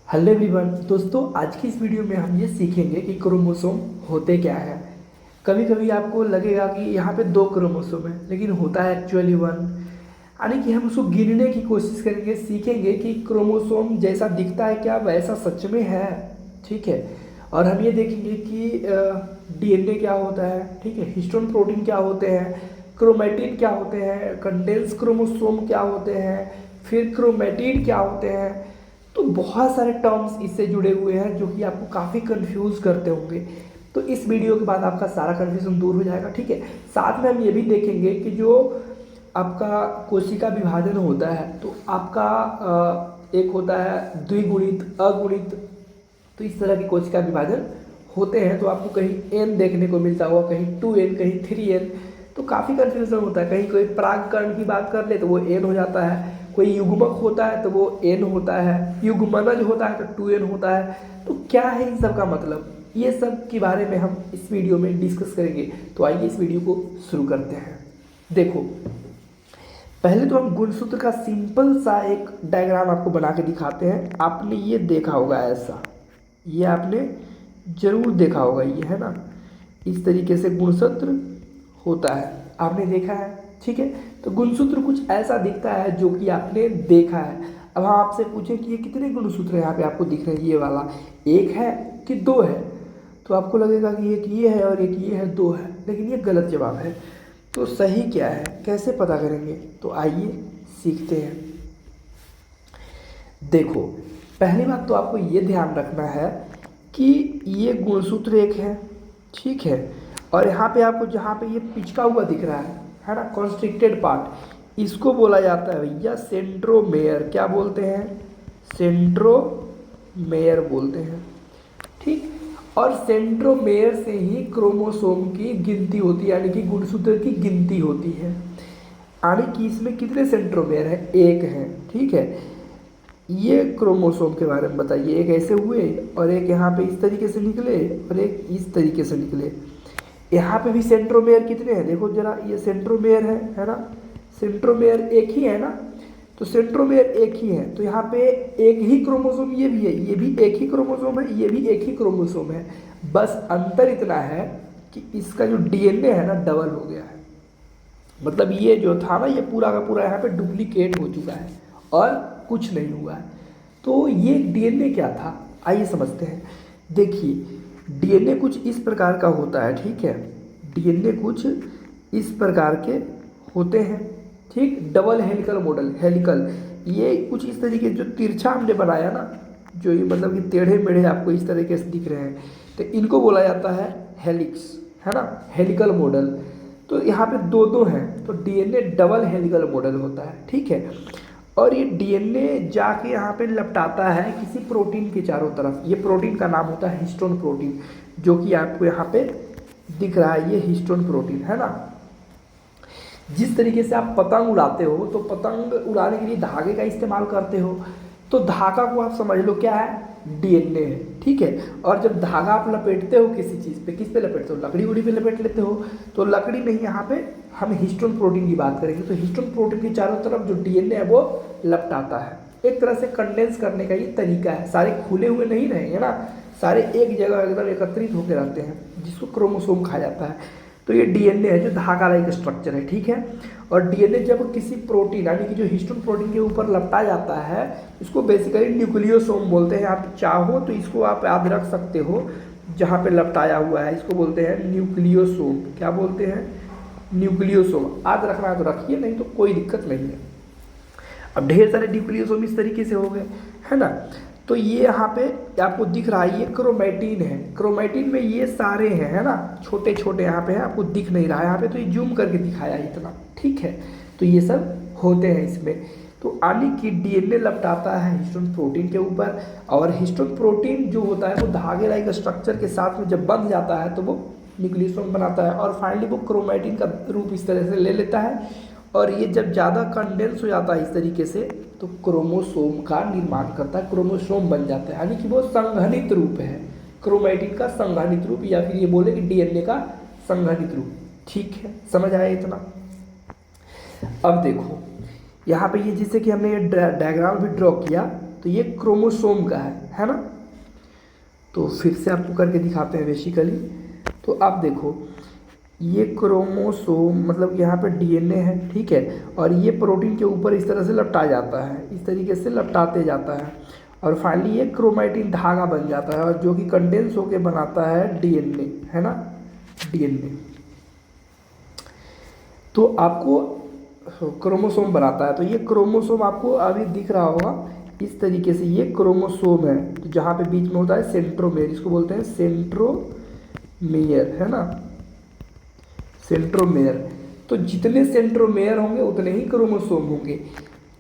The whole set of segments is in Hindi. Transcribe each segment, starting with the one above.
हेलो एवरीवन दोस्तों, आज की इस वीडियो में हम ये सीखेंगे कि क्रोमोसोम होते क्या है। कभी कभी आपको लगेगा कि यहाँ पे दो क्रोमोसोम है, लेकिन होता है एक्चुअली वन। यानी कि हम उसको गिनने की कोशिश करेंगे, सीखेंगे कि क्रोमोसोम जैसा दिखता है क्या वैसा सच में है। ठीक है। और हम ये देखेंगे कि डीएनए क्या होता है, ठीक है, हिस्टोन प्रोटीन क्या होते हैं, क्रोमेटिन क्या होते हैं, कंडेंस क्रोमोसोम क्या होते हैं, फिर क्रोमेटिड क्या होते हैं। तो बहुत सारे टर्म्स इससे जुड़े हुए हैं जो कि आपको काफ़ी कंफ्यूज करते होंगे। तो इस वीडियो के बाद आपका सारा कंफ्यूजन दूर हो जाएगा। ठीक है। साथ में हम ये भी देखेंगे कि जो आपका कोशिका विभाजन होता है तो आपका एक होता है द्विगुणित, अगुणित। तो इस तरह की कोशिका विभाजन होते हैं। तो आपको कहीं एन देखने को मिलता होगा, कहीं 2n, कहीं 3n। तो काफ़ी कन्फ्यूजन होता है। कहीं कोई परागकण की बात कर ले तो वो एन हो जाता है, कोई युग्मक होता है तो वो एन होता है, युग्मनज होता है तो 2n होता है। तो क्या है इन सब का मतलब, ये सब के बारे में हम इस वीडियो में डिस्कस करेंगे। तो आइए इस वीडियो को शुरू करते हैं। देखो, पहले तो हम गुणसूत्र का सिंपल सा एक डायग्राम आपको बना के दिखाते हैं। आपने ये देखा होगा ऐसा, ये आपने जरूर देखा होगा, ये है ना, इस तरीके से गुणसूत्र होता है, आपने देखा है। ठीक है। तो गुणसूत्र कुछ ऐसा दिखता है जो कि आपने देखा है। अब हम आपसे पूछें कि ये कितने गुणसूत्र यहाँ पे आपको दिख रहे हैं, ये वाला एक है कि दो है, तो आपको लगेगा कि एक ये है और एक ये है, दो है, लेकिन ये गलत जवाब है। तो सही क्या है, कैसे पता करेंगे, तो आइए सीखते हैं। देखो, पहली बात तो आपको ये ध्यान रखना है कि ये गुणसूत्र एक है, ठीक है, और यहाँ पे आपको जहाँ पे ये पिचका हुआ दिख रहा है ना, कॉन्स्ट्रिक्टेड पार्ट, इसको बोला जाता है भैया सेंट्रोमेयर। क्या बोलते हैं, सेंट्रोमेयर बोलते हैं। ठीक। और सेंट्रोमेयर से ही क्रोमोसोम की गिनती होती है, यानी कि गुणसूत्र की गिनती होती है। यानी कि इसमें कितने सेंट्रोमेयर है, एक है। ठीक है। ये क्रोमोसोम के बारे में बताइए, एक ऐसे हुए और एक यहाँ पे इस तरीके से निकले और एक इस तरीके से निकले। यहाँ पे भी सेंट्रोमेयर कितने हैं, देखो जरा, ये सेंट्रोमेयर है ना, सेंट्रोमेयर एक ही है ना, तो सेंट्रोमेयर एक ही है, तो यहाँ पे एक ही क्रोमोसोम ये भी है, ये भी एक ही क्रोमोसोम है, ये भी एक ही क्रोमोसोम है। बस अंतर इतना है कि इसका जो डीएनए है ना डबल हो गया है। मतलब ये जो था ना, ये पूरा का पूरा यहाँ पे डुप्लीकेट हो चुका है और कुछ नहीं हुआ है। तो ये डीएनए क्या था, आइए समझते हैं। देखिए, डीएनए कुछ इस प्रकार का होता है, ठीक है, डीएनए कुछ इस प्रकार के होते हैं। ठीक, डबल हेलिकल मॉडल, हेलिकल, ये कुछ इस तरीके जो तिरछा हमने बनाया ना, जो ये मतलब कि टेढ़े मेढ़े आपको इस तरीके से दिख रहे हैं, तो इनको बोला जाता है हेलिक्स, है ना, हेलिकल मॉडल। तो यहाँ पे दो दो हैं, तो डीएनए डबल हेलिकल मॉडल होता है। ठीक है। और ये डीएनए जाके यहाँ पे लपटाता है किसी प्रोटीन के चारों तरफ। ये प्रोटीन का नाम होता है हिस्टोन प्रोटीन, जो कि आपको यहाँ पे दिख रहा है, ये हिस्टोन प्रोटीन है ना। जिस तरीके से आप पतंग उड़ाते हो तो पतंग उड़ाने के लिए धागे का इस्तेमाल करते हो, तो धागा को आप समझ लो क्या है, डीएनए है। ठीक है। और जब धागा आप लपेटते हो किसी चीज़ पे, किस पे लपेटते हो, लकड़ी उड़ी पे लपेट लेते हो, तो लकड़ी नहीं, यहाँ पे हम हिस्टोन प्रोटीन की बात करेंगे। तो हिस्टोन प्रोटीन के चारों तरफ जो डीएनए है वो लपटाता है। एक तरह से कंडेंस करने का ये तरीका है, सारे खुले हुए नहीं रहेंगे ना, सारे एक जगह एकदम एकत्रित होकर रहते हैं, जिसको क्रोमोसोम कहा जाता है। तो ये डीएनए है जो धागा लाइक स्ट्रक्चर है। ठीक है। और डीएनए जब किसी प्रोटीन यानी कि जो हिस्टोन प्रोटीन के ऊपर लपटा जाता है, इसको बेसिकली न्यूक्लियोसोम बोलते हैं। आप चाहो तो इसको आप याद रख सकते हो, जहाँ पे लपटाया हुआ है इसको बोलते हैं न्यूक्लियोसोम। क्या बोलते हैं, न्यूक्लियोसोम। याद रखना है तो रखिए, नहीं तो कोई दिक्कत नहीं है। अब ढेर सारे न्यूक्लियोसोम इस तरीके से हो गए, है ना। तो ये यहाँ पे आपको दिख रहा है, ये क्रोमेटिन है। क्रोमेटिन में ये सारे हैं, है ना, छोटे छोटे यहाँ पे हैं, आपको दिख नहीं रहा है यहाँ पे, तो ये जूम करके दिखाया है इतना। ठीक है। तो ये सब होते हैं इसमें। तो यानी कि डीएनए लपटाता है हिस्टोन प्रोटीन के ऊपर, और हिस्टोन प्रोटीन जो होता है वो धागे लाइक स्ट्रक्चर के साथ में जब बंध जाता है तो वो न्यूक्लियोसोम बनाता है, और फाइनली वो क्रोमेटिन का रूप इस तरह से ले लेता है। और ये जब ज़्यादा कंडेंस हो जाता है इस तरीके से, तो क्रोमोसोम का निर्माण करता है, क्रोमोसोम बन जाता है। यानी कि वो संघनित रूप है, क्रोमेटिन का संघनित रूप, या फिर ये बोले कि डीएनए का संघनित रूप। ठीक है, समझ आया इतना। अब देखो, यहाँ पे ये जैसे कि हमने ये डायग्राम भी ड्रॉ किया, तो तो ये क्रोमोसोम का है ना। तो फिर से आपको करके दिखाते हैं बेसिकली। तो आप देखो ये क्रोमोसोम मतलब यहाँ पे डीएनए है, ठीक है, और ये प्रोटीन के ऊपर इस तरह से लपटा जाता है, इस तरीके से लपटाते जाता है और फाइनली ये क्रोमैटिन धागा बन जाता है और जो कि कंडेंस होके बनाता है डीएनए, है ना, डीएनए। तो आपको क्रोमोसोम बनाता है। तो ये क्रोमोसोम आपको अभी दिख रहा होगा इस तरीके से, ये क्रोमोसोम है। तो जहाँ पे बीच में होता है सेंट्रोमेयर, इसको बोलते हैं सेंट्रोमेयर, है ना, सेंट्रोमेयर। तो जितने सेंट्रोमेयर होंगे उतने ही क्रोमोसोम होंगे।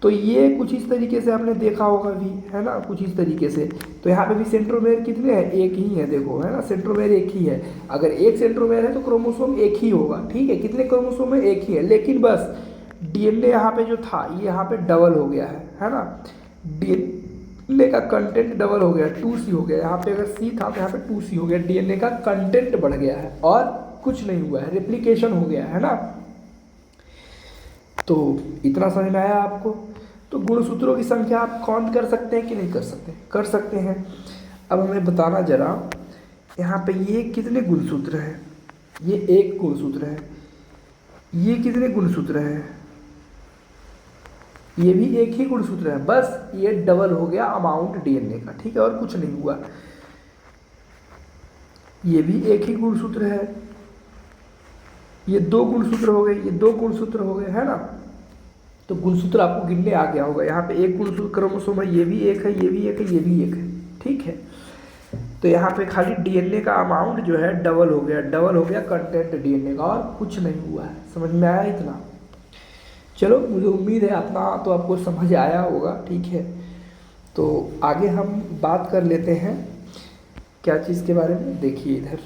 तो ये कुछ इस तरीके से आपने देखा होगा भी, है ना, कुछ इस तरीके से। तो यहाँ पे भी सेंट्रोमेयर कितने हैं, एक ही है, देखो, है ना, सेंट्रोमेयर एक ही है। अगर एक सेंट्रोमेयर है तो क्रोमोसोम एक ही होगा, ठीक है। कितने क्रोमोसोम है, एक ही है, लेकिन बस डीएनए यहाँ पे जो था ये यहाँ पे डबल हो गया है ना। डीएनए का कंटेंट डबल हो गया, 2C हो गया। यहाँ पे अगर C था तो यहाँ पे 2C हो गया, डीएनए का कंटेंट बढ़ गया है और कुछ नहीं हुआ है, रेप्लिकेशन हो गया है ना। तो इतना समझ में आया आपको। तो गुणसूत्रों की संख्या आप काउंट कर सकते हैं कि नहीं कर सकते, कर सकते हैं। अब हमें बताना जरा यहाँ पे ये कितने गुणसूत्र हैं। ये एक गुणसूत्र है, ये कितने गुणसूत्र हैं, ये भी एक ही गुणसूत्र है, बस ये डबल हो गया अमाउंट डीएनए का, ठीक है, और कुछ नहीं हुआ। ये भी एक ही गुणसूत्र है, ये दो गुणसूत्र हो गए, ये दो गुणसूत्र हो गए, है ना। तो गुणसूत्र आपको गिनने आ गया होगा। यहाँ पे एक गुणसूत्र क्रोमोसोम है, ये भी एक है, ये भी एक है, ये भी एक है, ठीक है। तो यहाँ पे खाली डीएनए का अमाउंट जो है डबल हो गया, डबल हो गया कंटेंट डीएनए का, और कुछ नहीं हुआ है। समझ में आया इतना। चलो, मुझे उम्मीद है अपना तो आपको समझ आया होगा, ठीक है। तो आगे हम बात कर लेते हैं क्या चीज़ के बारे में। देखिए इधर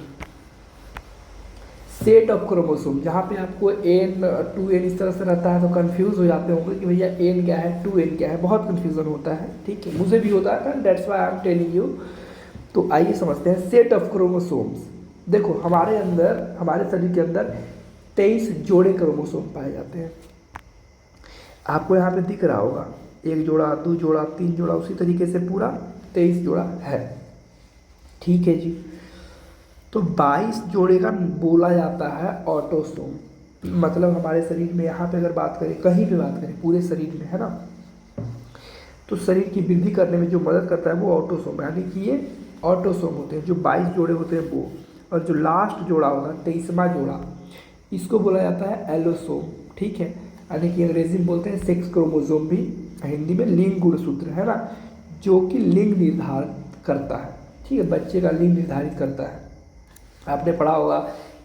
सेट ऑफ क्रोमोसोम, जहाँ पे आपको N 2N इस तरह से रहता है तो कंफ्यूज हो जाते होंगे कि भैया N क्या है 2N क्या है, बहुत कंफ्यूजन होता है, ठीक है, मुझे भी होता है, that's why I am telling you. तो आइए समझते हैं सेट ऑफ क्रोमोसोम्स। देखो हमारे अंदर, हमारे शरीर के अंदर 23 जोड़े क्रोमोसोम पाए जाते हैं। आपको यहाँ पे दिख रहा होगा, एक जोड़ा, दो जोड़ा, तीन जोड़ा, उसी तरीके से पूरा 23 जोड़ा है, ठीक है जी। तो 22 जोड़े का बोला जाता है ऑटोसोम। मतलब हमारे शरीर में यहाँ पे अगर बात करें, कहीं भी बात करें, पूरे शरीर में, है ना, तो शरीर की वृद्धि करने में जो मदद करता है वो ऑटोसोम, यानी कि ये ऑटोसोम होते हैं। जो 22 जोड़े होते हैं वो, और जो लास्ट जोड़ा होगा 23वां जोड़ा, इसको बोला जाता है एलोसोम, ठीक है, यानी कि अंग्रेजी में बोलते हैं सेक्स क्रोमोसोम, भी हिंदी में लिंग गुणसूत्र, है ना, जो कि लिंग निर्धारित करता है, ठीक है, बच्चे का लिंग निर्धारित करता है। आपने पढ़ा होगा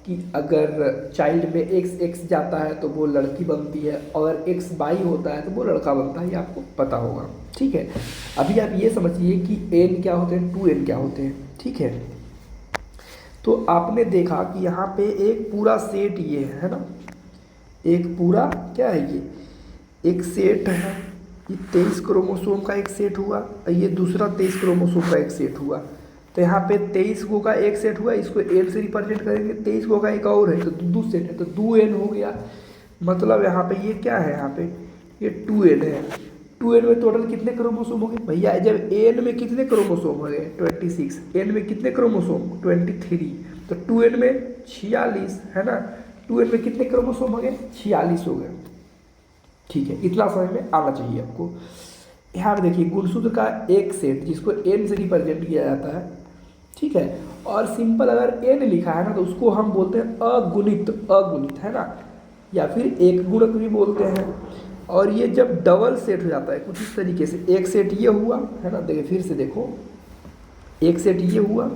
कि अगर चाइल्ड में XX जाता है तो वो लड़की बनती है, और XY होता है तो वो लड़का बनता है, ये आपको पता होगा, ठीक है। अभी आप ये समझिए कि N क्या होते हैं, 2N क्या होते हैं, ठीक है। तो आपने देखा कि यहाँ पे एक पूरा सेट ये है ना, एक पूरा क्या है, ये एक सेट है, ये 23 क्रोमोसोम का एक सेट हुआ, और ये दूसरा 23 क्रोमोसोम का एक सेट हुआ। तो यहाँ पे 23 गो का एक सेट हुआ, इसको N से रिप्रेजेंट करेंगे, 23 गो का एक और है तो दो सेट है, तो 2N हो गया। मतलब यहाँ पे ये क्या है, यहाँ पे ये 2N है। 2N में टोटल कितने क्रोमोसोम हो गए भैया, जब N में कितने क्रोमोसोम हो गए 26, N में कितने क्रोमोसोम 23, तो 2N में 46, है ना। 2N में कितने क्रोमोसोम हो गए, 46 हो गए, ठीक है। इतना समझ में आना चाहिए आपको। यहाँ पे देखिए गुणसूत्र का एक सेट जिसको N से रिप्रेजेंट किया जाता है, ठीक है, और सिंपल अगर N लिखा है ना तो उसको हम बोलते हैं अगुणित, अगुणित, है ना, या फिर एक गुणक भी बोलते हैं। और ये जब डबल सेट हो जाता है कुछ इस तरीके से, एक सेट ये हुआ, है ना, देखिए फिर से देखो, एक सेट ये हुआ,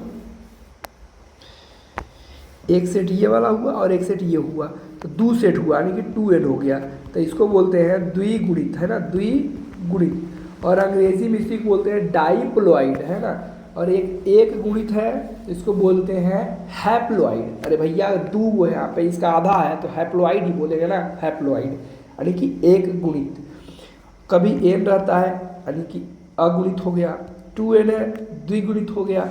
एक सेट ये वाला हुआ, और एक सेट ये हुआ, तो दो सेट हुआ, यानी कि 2N हो गया। तो इसको बोलते हैं द्विगुणित, है ना, द्विगुणित। और अंग्रेजी में इसी को बोलते हैं डाइप्लॉइड, है ना। और एक गुणित है, इसको बोलते हैं हैप्लॉइड। अरे भैया दो है यहाँ पे, इसका आधा है तो हैप्लॉइड ही बोलेंगे ना, हैप्लॉइड, यानी कि एक गुणित। कभी N रहता है यानी कि अगुणित हो गया, 2N है द्विगुणित हो गया,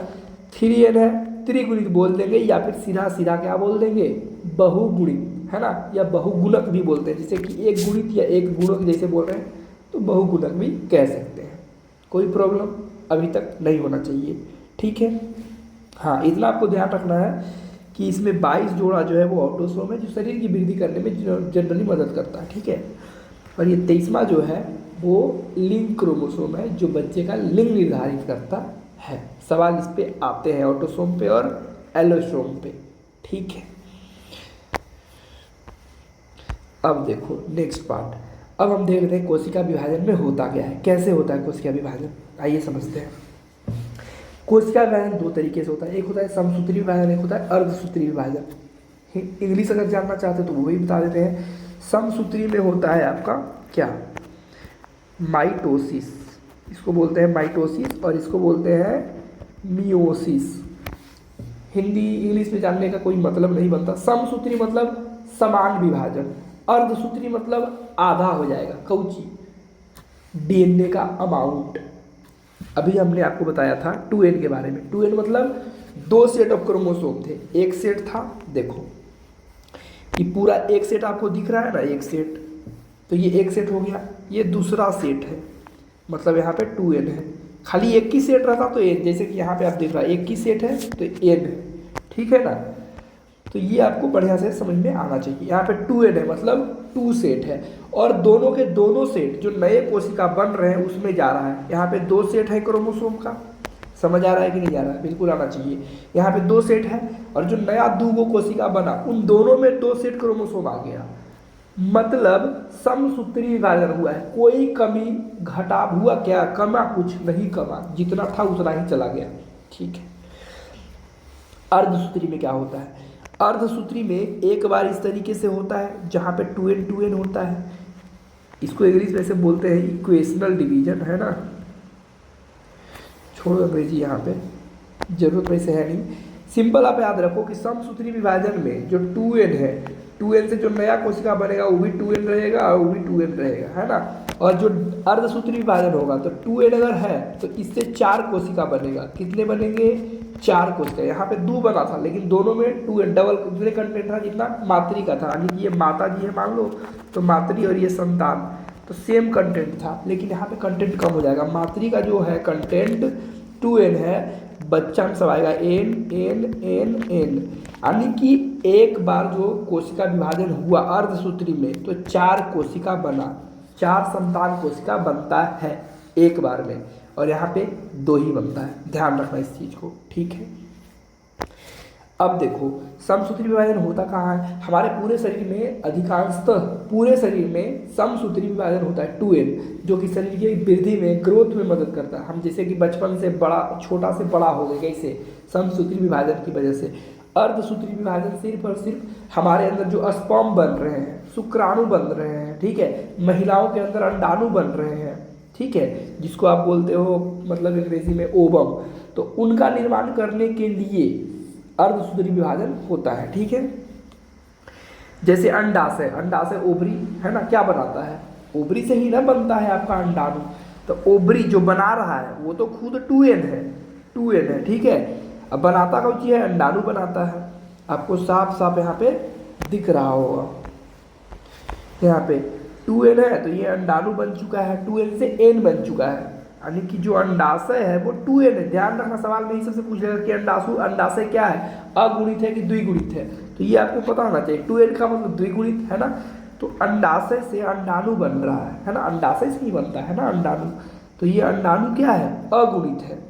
3N है त्रिगुणित बोल देंगे, या फिर सीधा सीधा क्या बोल देंगे, बहुगुणित, है ना, या बहुगुणक भी बोलते हैं। जैसे कि एक गुणित या एक गुणक जैसे बोल रहे हैं तो बहुगुणक भी कह सकते हैं, कोई प्रॉब्लम अभी तक नहीं होना चाहिए, ठीक है। हाँ, इतना आपको ध्यान रखना है कि इसमें 22 जोड़ा जो है वो ऑटोसोम है, जो शरीर की वृद्धि करने में जनरली मदद करता है, ठीक है। और ये 23वां जो है वो लिंग क्रोमोसोम है, जो बच्चे का लिंग निर्धारित करता है। सवाल इस पे आते हैं ऑटोसोम पे और एलोसोम पे, ठीक है। अब देखो नेक्स्ट पार्ट, अब हम देख रहे हैं कोशिका विभाजन में होता क्या है, कैसे होता है कोशिका विभाजन, आइए समझते हैं। कोशिका विभाजन दो तरीके से होता है, एक होता है समसूत्री विभाजन, एक होता है अर्धसूत्री विभाजन। इंग्लिश अगर जानना चाहते हो तो वो भी बता देते हैं। समसूत्री में होता है आपका क्या, माइटोसिस, इसको बोलते हैं माइटोसिस और इसको बोलते हैं मियोसिस। हिंदी इंग्लिश में जानने का कोई मतलब नहीं बनता। समसूत्री मतलब समान विभाजन, अर्धसूत्री मतलब आधा हो जाएगा, कौची, डीएनए का अमाउंट। अभी हमने आपको बताया था 2n के बारे में। 2n मतलब 2 सेट ऑफ क्रोमोसोम थे, एक सेट था, देखो ये पूरा एक सेट आपको दिख रहा है ना, एक सेट, तो ये एक सेट हो गया, ये दूसरा सेट है, मतलब यहाँ पे 2n है। खाली एक ही सेट रहता तो n, जैसे कि यहाँ पे आप देख रहा है एक ही सेट है तो n है, ठीक है ना। तो ये आपको बढ़िया से समझ में आना चाहिए। यहाँ पे 2n है मतलब 2 सेट है, और दोनों के दोनों सेट जो नए कोशिका बन रहे हैं उसमें जा रहा है। यहाँ पे 2 सेट है क्रोमोसोम का, समझ आ रहा है कि नहीं आ रहा है, बिल्कुल आना चाहिए। यहाँ पे 2 सेट है और जो नया दूगो कोशिका बना उन दोनों में 2 सेट क्रोमोसोम आ गया, मतलब समसूत्री विभाजन हुआ है। कोई कमी घटाव हुआ क्या, कमा कुछ नहीं कमा, जितना था उतना ही चला गया, ठीक है। अर्धसूत्री में क्या होता है, अर्धसूत्री में एक बार इस तरीके से होता है जहाँ पे 2n होता है, इसको इंग्लिश में से बोलते हैं इक्वेशनल डिवीजन, है ना। छोड़ो अंग्रेजी, यहाँ पे जरूरत वैसे है नहीं। सिंपल आप याद रखो कि समसूत्री विभाजन में जो 2n है, 2n से जो नया कोशिका बनेगा वो भी 2n रहेगा और वो भी 2n रहेगा, है ना। और जो अर्धसूत्री विभाजन होगा तो 2n अगर है तो इससे 4 कोशिका बनेगा। कितने बनेंगे, 4 कोशिका। यहाँ पे 2 बना था लेकिन दोनों में 2n डबल दूसरे कंटेंट था, जितना मातृ का था, यानी कि ये माता जी है मान लो, तो मातृ और ये संतान तो सेम कंटेंट था, लेकिन यहाँ पे कंटेंट कम हो जाएगा। मातृ का जो है कंटेंट 2n है, बच्चा में सब आएगा n n n n, यानी कि एक बार जो कोशिका विभाजन हुआ अर्धसूत्री में तो 4 कोशिका बना, 4 संतान कोशिका बनता है एक बार में, और यहाँ पे 2 ही बनता है। ध्यान रखना इस चीज़ को, ठीक है। अब देखो समसूत्री विभाजन होता कहाँ है, हमारे पूरे शरीर में, अधिकांशतः पूरे शरीर में समसूत्री विभाजन होता है 2n, जो कि शरीर की वृद्धि में, ग्रोथ में मदद करता है। हम जैसे कि बचपन से बड़ा, छोटा से बड़ा हो गए, कैसे, समसूत्री विभाजन की वजह से। अर्धसूत्री विभाजन सिर्फ और सिर्फ हमारे अंदर जो स्पर्म बन रहे हैं, शुक्राणु बन रहे हैं, ठीक है, महिलाओं के अंदर अंडाणु बन रहे हैं, ठीक है, जिसको आप बोलते हो मतलब अंग्रेजी में ओवम, तो उनका निर्माण करने के लिए अर्धसूत्री विभाजन होता है, ठीक है। जैसे अंडाशय, अंडाशय ओवरी है ना, क्या बनाता है, ओवरी से ही ना बनता है आपका अंडाणु। तो ओवरी जो बना रहा है वो तो खुद 2n है, 2n है, ठीक है। अब बनाता कौन सी है, अंडाणु बनाता है। आपको साफ साफ यहाँ पे दिख रहा होगा, यहाँ पे 2n है तो ये अंडाणु बन चुका है, 2n से n बन चुका है, यानी कि जो अंडाशय है वो 2n है। ध्यान रखना, सवाल में ही सबसे पूछ लेगा कि अंडाशय क्या है, अगुणित है कि द्विगुणित है, तो ये आपको पता होना चाहिए। 2n का मतलब द्विगुणित है ना, तो अंडाशय से अंडाणु बन रहा है ना, अंडाशय से ही बनता है ना अंडाणु, तो ये अंडाणु क्या है, अगुणित है।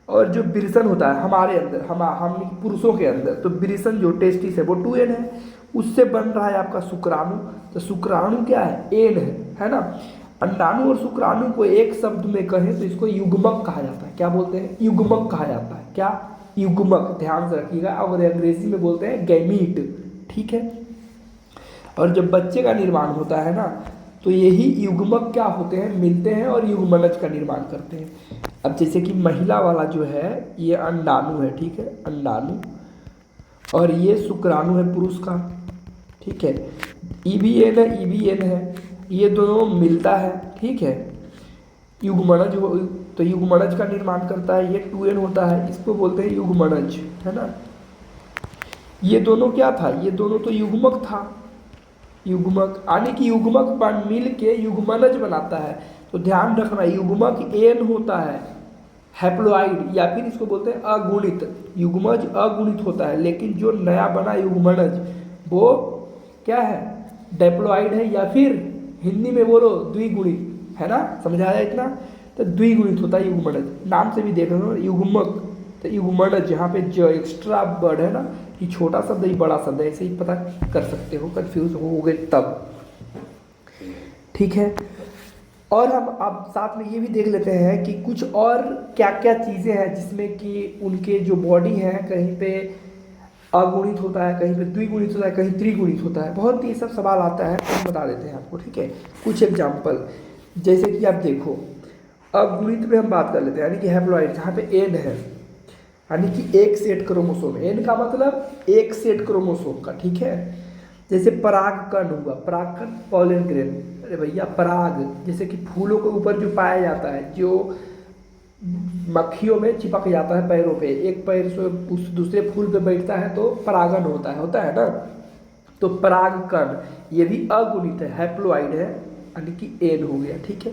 और जो वृषण होता है हमारे अंदर, हम पुरुषों के अंदर, तो वृषण जो टेस्टिस है वो 2n है, उससे बन रहा है आपका शुक्राणु, तो शुक्राणु क्या है, n है ना। अंडाणु और शुक्राणु को एक शब्द में कहें तो इसको युग्मक कहा जाता है। क्या बोलते हैं, युग्मक कहा जाता है, क्या, युग्मक, ध्यान से रखिएगा। और अंग्रेजी में बोलते हैं गैमीट, ठीक है। और जब बच्चे का निर्माण होता है ना तो यही युग्मक क्या होते हैं, मिलते हैं और युग्मनज का निर्माण करते हैं। अब जैसे कि महिला वाला जो है ये अंडाणु है, ठीक है, अंडाणु, और ये शुक्राणु है पुरुष का, ठीक है, EBN है, EBN है, ये दोनों मिलता है, ठीक है, युग्मनज हो, तो युग्मनज का निर्माण करता है, ये 2n होता है, इसको बोलते हैं युग्मनज, है ना। ये दोनों क्या था, ये दोनों तो युग्मक था, युग्मक, यानी कि युग्मक मिल के युग्मनज बनाता है। तो ध्यान रखना युग्मक एन होता है हैप्लोइड, या फिर इसको बोलते हैं अगुणित। युग्मज अगुणित होता है, लेकिन जो नया बना युग्मनज वो क्या है, डेप्लॉइड है, या फिर हिंदी में बोलो द्विगुणित है ना। समझ आया इतना? तो द्विगुणित होता है युग्मनज, नाम से भी देख रहे हो युग्मक। तो युग्मनज यहाँ पे जो एक्स्ट्रा वर्ड है ना, ये छोटा शब्द ये बड़ा शब्द है, ऐसे ही पता कर सकते हो, कंफ्यूज हो गए तब। ठीक है, और हम अब साथ में ये भी देख लेते हैं कि कुछ और क्या क्या चीज़ें हैं जिसमें कि उनके जो बॉडी है कहीं पे अगुणित होता है, कहीं पे द्विगुणित होता है, कहीं त्रिगुणित होता है। बहुत ये सब सवाल आता है तो हम बता देते हैं आपको। ठीक है, कुछ एग्जाम्पल जैसे कि आप देखो, अगुणित में हम बात कर लेते हैं, यानी कि हैप्लॉइड जहाँ पे एन है, यानी कि एक सेट क्रोमोसोम। एन का मतलब एक सेट क्रोमोसोम का। ठीक है, जैसे परागकण हुआ, परागकण पॉलन ग्रेन, अरे भैया पराग जैसे कि फूलों के ऊपर जो पाया जाता है, जो मक्खियों में चिपक जाता है पैरों पे, एक पैर से उस दूसरे फूल पे बैठता है तो परागन होता है ना। तो परागकण ये भी अगुणित है, हैप्लोइड है, यानी कि एन हो गया। ठीक है,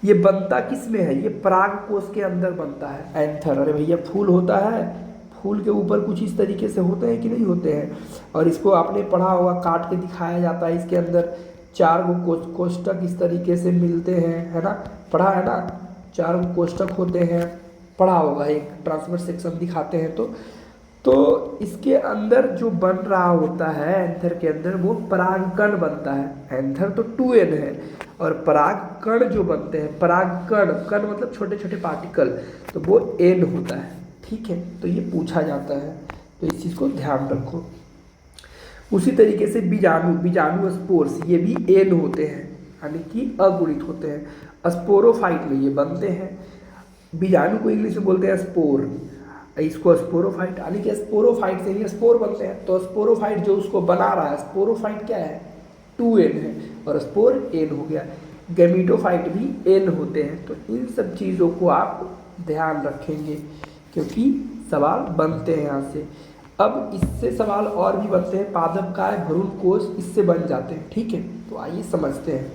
ये बनता किस में है, ये पराग कोश के अंदर बनता है, एंथर। अरे भैया फूल होता है, फूल के ऊपर कुछ इस तरीके से होते हैं कि नहीं होते हैं, और इसको आपने पढ़ा होगा, काट के दिखाया जाता है, इसके अंदर 4 गो कोष्ठक इस तरीके से मिलते हैं, है ना, पढ़ा है ना, 4 गो कोष्ठक होते हैं, पढ़ा होगा, एक ट्रांसफर सेक्शन दिखाते हैं। तो इसके अंदर जो बन रहा होता है एंथर के अंदर, वो परागकण बनता है। एंथर तो 2n है, और परागकण जो बनते हैं, परागकण, कण मतलब छोटे छोटे पार्टिकल, तो वो n होता है। ठीक है, तो ये पूछा जाता है, तो इस चीज़ को ध्यान रखो। उसी तरीके से बीजाणु स्पोर्स, ये भी एन होते हैं, यानी कि अगुणित होते हैं। स्पोरोफाइट में ये बनते हैं, बीजाणु को इंग्लिश में बोलते हैं स्पोर, इसको स्पोरोफाइट, यानी कि स्पोरोफाइट से ही स्पोर बनते हैं। तो स्पोरोफाइट जो उसको बना रहा है, स्पोरोफाइट क्या है, 2n है, और स्पोर n हो गया। गैमीटोफाइट भी n होते हैं। तो इन सब चीज़ों को आप ध्यान रखेंगे, क्योंकि सवाल बनते हैं यहाँ से। अब इससे सवाल और भी बनते हैं, पादपकाय, भ्रूणकोश, इससे बन जाते हैं। ठीक है, तो आइए समझते हैं।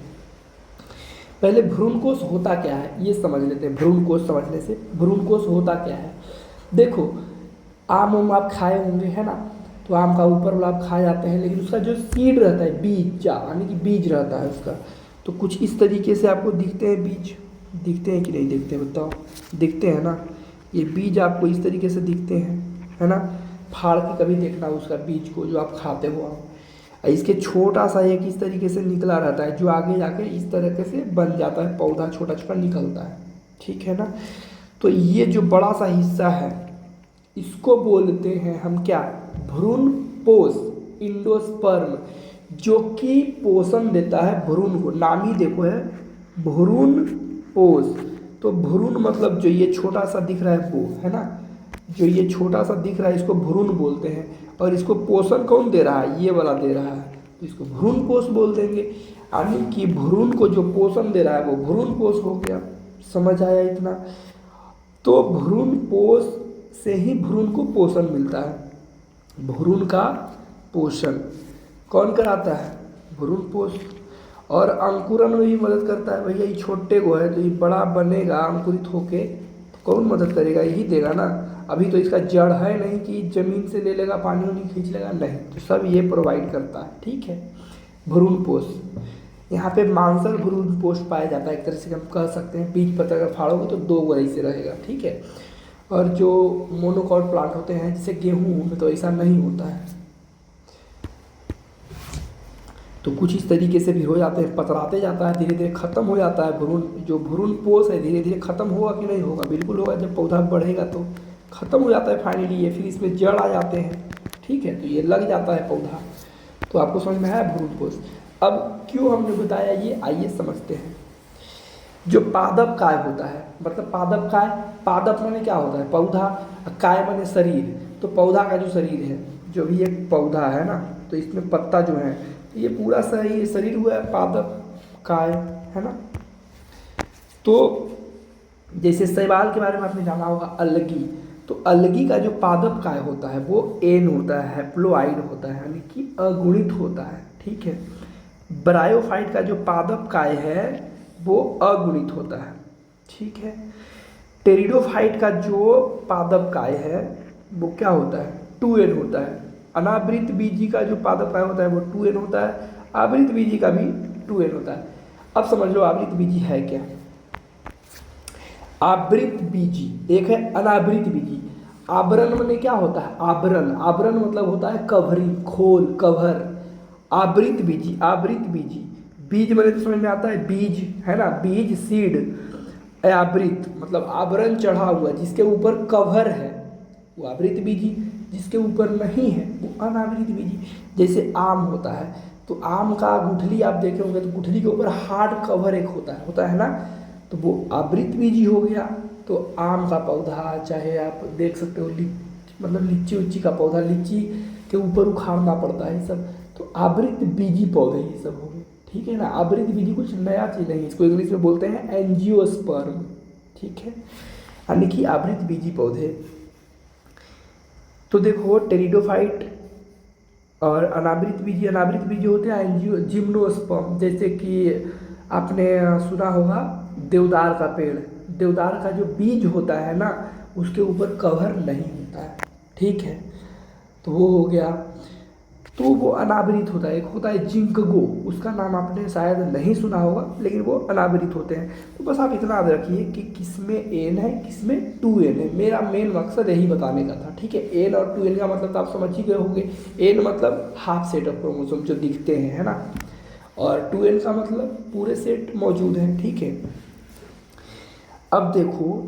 पहले भ्रूणकोश होता क्या है ये समझ लेते हैं। भ्रूणकोश समझने से, भ्रूणकोश होता क्या है, देखो आम आप खाए होंगे, है ना, तो आम का ऊपर वाला आप खा जाते हैं, लेकिन उसका जो सीड रहता है, बीज, यानी कि बीज रहता है उसका, तो कुछ इस तरीके से आपको दिखते हैं बीज, दिखते हैं कि नहीं दिखते, बताओ, दिखते हैं ना। ये बीज आपको इस तरीके से दिखते हैं, है ना, फाड़ के कभी देखना उसका बीज को, जो आप खाते हो आप। इसके छोटा सा एक इस तरीके से निकला रहता है, जो आगे जाके इस तरीके से बन जाता है, पौधा छोटा छोटा निकलता है। ठीक है ना, तो ये जो बड़ा सा हिस्सा है, इसको बोलते हैं हम क्या, भ्रूणपोष, इंडोस्पर्म, जो कि पोषण देता है भ्रूण को। नाम ही देखो है भ्रूणपोष। तो भ्रूण मतलब जो ये छोटा सा दिख रहा है वो, है ना, जो ये छोटा सा दिख रहा है, इसको भ्रूण बोलते हैं। और इसको पोषण कौन दे रहा है, ये वाला दे रहा है, तो इसको भ्रूणपोष बोल देंगे। यानी कि भ्रूण को जो पोषण दे रहा है वो भ्रूणपोष हो गया। समझ आया इतना? तो भ्रूणपोष से ही भ्रूण को पोषण मिलता है। भ्रूण का पोषण कौन कराता है, भ्रूणपोष। और अंकुरन में भी मदद करता है। भैया ये छोटे को है तो ये बड़ा बनेगा, अंकुरित होके कौन मदद करेगा, यही देगा ना। अभी तो इसका जड़ है नहीं कि जमीन से ले लेगा, पानी वानी खींच लेगा, नहीं, तो सब ये प्रोवाइड करता है। ठीक है, भ्रूणपोष। यहाँ पे मांसल भ्रूणपोष पाया जाता है, एक तरह से हम कह सकते हैं। बीज पत्ता अगर फाड़ोगे तो 2 गो ऐसे रहेगा। ठीक है, और जो मोनोकॉट प्लांट होते हैं जैसे गेहूँ में तो ऐसा नहीं होता है, तो कुछ इस तरीके से भी हो जाते हैं, पतराते जाता है, धीरे धीरे खत्म हो जाता है। भ्रूण जो भ्रूणपोष है धीरे धीरे खत्म होगा कि नहीं होगा, बिल्कुल होगा। जब पौधा बढ़ेगा तो खत्म हो जाता है फाइनली ये, फिर इसमें जड़ आ जाते हैं। ठीक है, तो ये लग जाता है पौधा। तो आपको समझ में आया भ्रूणपोष। अब क्यों हमने बताया ये, आइए समझते हैं। जो पादप काय होता है, मतलब पादप काय, पादप माने क्या होता है, पौधा, काय माने शरीर। तो पौधा का जो शरीर है, जो भी एक पौधा है ना, तो इसमें पत्ता जो है, ये पूरा सही शरीर हुआ है पादप काय, है ना। तो जैसे शैवाल के बारे में आपने जाना होगा, अलगी, तो अलगी का जो पादप काय होता है वो एन होता है, हैप्लोइड होता है, यानी कि अगुणित होता है। ठीक है, ब्रायोफाइट का जो पादप काय है वो अगुणित होता है। ठीक है। टेरिडोफाइट का जो पादप काय है वो क्या होता है, 2n होता है। अनावृत बीजी का जो पादप काय होता है वो 2n होता है, आवृत बीजी का भी 2n होता है। अब समझ लो आवृत बीजी है क्या। आवृत बीजी एक है अनावृत बीजी। आवरण में क्या होता है, आवरण, आवरण मतलब होता है कवरिंग, खोल, कवर। आवृत बीजी, आवृत बीजी, बीज मैंने तो समझ में आता है, बीज है ना, बीज सीड। आवृत मतलब आवरण चढ़ा हुआ, जिसके ऊपर कवर है वो आवृत बीजी, जिसके ऊपर नहीं है वो अनावृत बीजी। जैसे आम होता है तो आम का गुठली आप देखे होंगे तो गुठली के ऊपर हार्ड कवर एक होता है ना, तो वो आवृत बीजी हो गया। तो आम का पौधा, चाहे आप देख सकते हो मतलब लीची उच्ची का पौधा, लीची के ऊपर उखाड़ना पड़ता है ये सब, तो आवृत बीजी पौधे ये सब हो गए। ठीक है ना। आवृत बीजी कुछ नया चीज़ नहीं, इसको इंग्लिश में बोलते हैं एंजियोस्पर्म। ठीक है, यानी कि आवृत बीजी पौधे। तो देखो टेरिडोफाइट और अनावृत बीजी होते हैं एंजियो जिम्नोस्पर्म। जैसे कि आपने सुना होगा देवदार का पेड़, देवदार का जो बीज होता है ना उसके ऊपर कवर नहीं होता है। ठीक है, तो वो हो गया, तो वो अनावृत होता है। एक होता है जिंकगो, उसका नाम आपने शायद नहीं सुना होगा, लेकिन वो अनावृत होते हैं। तो बस आप इतना याद रखिए कि किसमें एन है किसमें 2n है। मेरा मेन मकसद यही बताने का था। ठीक है, एन और 2n का मतलब तो आप समझ ही गए होंगे। एन मतलब हाफ सेट ऑफ क्रोमोसोम जो दिखते हैं, है ना, और 2n का मतलब पूरे सेट मौजूद हैं। ठीक है, अब देखो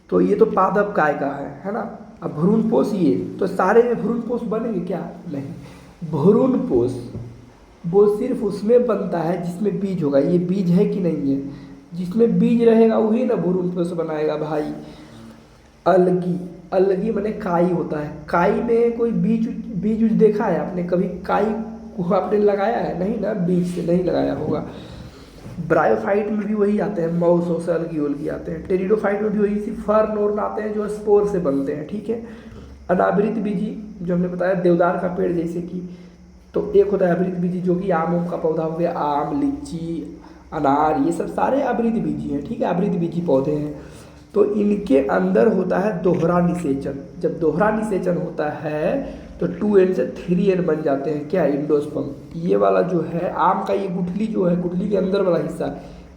तो ये तो पादप काय का है ना। अब भ्रूणपोष, ये तो सारे में भ्रूणपोष बनेंगे क्या, नहीं। भ्रूणपोष वो सिर्फ उसमें बनता है जिसमें बीज होगा। ये बीज है कि नहीं है, जिसमें बीज रहेगा वही ना भ्रूणपोष बनाएगा भाई। अलगी, अलगी माने काई होता है। काई में कोई बीज देखा है आपने कभी, काई को आपने लगाया है, नहीं ना, बीज से नहीं लगाया होगा। ब्रायोफाइट में भी वही आते हैं, माउस से अलगी उलगी आते हैं। टेरिडोफाइट में भी वही सी फर्न और आते हैं जो स्पोर से बनते हैं। ठीक है, अनावृत बीजी जो हमने बताया देवदार का पेड़ जैसे कि, तो एक होता है आवृत बीजी जो कि आम का पौधा हो गया, आम, लीची, अनार, ये सब सारे आवृत बीजी हैं। ठीक है, आवृत बीजी पौधे हैं। तो इनके अंदर होता है दोहरा निषेचन। जब दोहरा निषेचन होता है तो 2n से 3n बन जाते हैं क्या, इंडोस्पर्म। ये वाला जो है आम का, ये गुठली जो है, गुठली के अंदर वाला हिस्सा,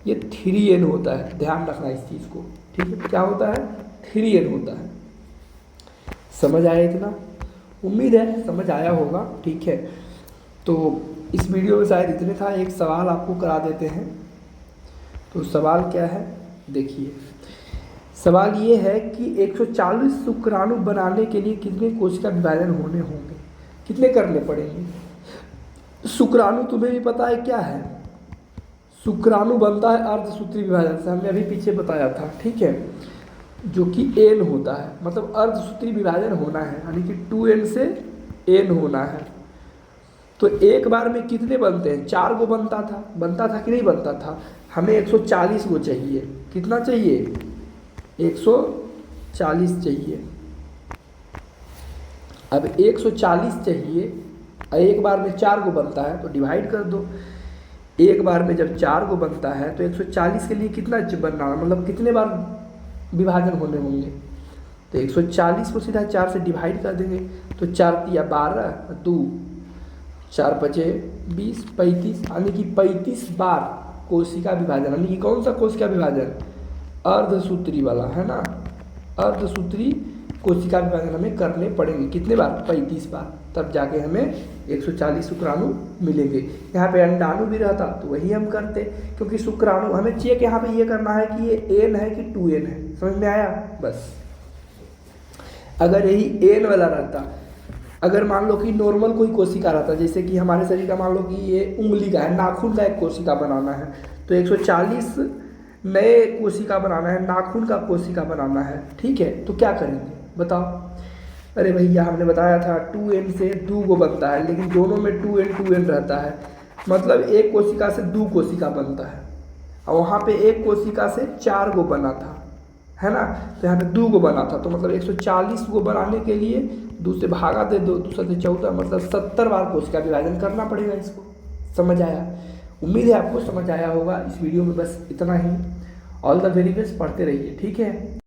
ये 3n होता है। ध्यान रखना इस चीज़ को। ठीक है, क्या होता है, 3n होता है। समझ आया इतना, उम्मीद है समझ आया होगा। ठीक है, तो इस वीडियो में शायद इतने था। एक सवाल आपको करा देते हैं। तो सवाल क्या है, देखिए सवाल ये है कि 140 शुक्राणु बनाने के लिए कितने कोशिका विभाजन होने होंगे, कितने करने पड़ेंगे। शुक्राणु तुम्हें भी पता है क्या है, शुक्राणु बनता है अर्धसूत्री विभाजन से, हमने अभी पीछे बताया था। ठीक है, जो कि n होता है, मतलब अर्धसूत्री विभाजन होना है, यानी कि 2n से n होना है। तो एक बार में कितने बनते हैं, 4 गो बनता था कि नहीं बनता था। हमें 140 गो चाहिए। कितना चाहिए, 140 चाहिए। अब 140 चाहिए, एक बार में 4 गो बनता है तो डिवाइड कर दो। एक बार में जब 4 गो बनता है तो 140 के लिए कितना बनना, मतलब कितने बार विभाजन होने होंगे। तो 140 को सीधा 4 से डिवाइड कर देंगे। तो 4 तिया 12, 2 4 पचे 20, 35, यानी कि 35 बार कोशिका विभाजन। यानी कि कौन सा कोशिका विभाजन, अर्धसूत्री वाला, है ना। अर्धसूत्री कोशिका विभाजन हमें करने पड़ेंगे। कितने बार, 35 बार, तब जाके हमें 140 शुक्राणु मिलेंगे। यहाँ पे अंडाणु भी रहता तो वही हम करते, क्योंकि शुक्राणु हमें चेक यहाँ पे ये करना है कि ये n है कि 2n है। समझ में आया। बस अगर यही n वाला रहता, अगर मान लो कि नॉर्मल कोई कोशिका रहता, जैसे कि हमारे शरीर का मान लो कि ये उंगली का है, नाखून का एक कोशिका बनाना है, तो 140 नए कोशिका बनाना है, नाखून का कोशिका बनाना है। ठीक है, तो क्या करेंगे बताओ। अरे भैया हमने बताया था 2n से 2 गो बनता है, लेकिन दोनों में 2n रहता है, मतलब एक कोशिका से 2 कोशिका बनता है, और वहाँ पे एक कोशिका से 4 गो बना था, है ना। तो यहाँ पे 2 गो बना था, तो मतलब 140 गो बनाने के लिए 2 से भागा दे दो, 2 से 14, मतलब 70 बार कोशिका विभाजन करना पड़ेगा इसको। समझ आया। उम्मीद है आपको समझ आया होगा। इस वीडियो में बस इतना ही। ऑल द वेरी बेस्ट, पढ़ते रहिए, ठीक है।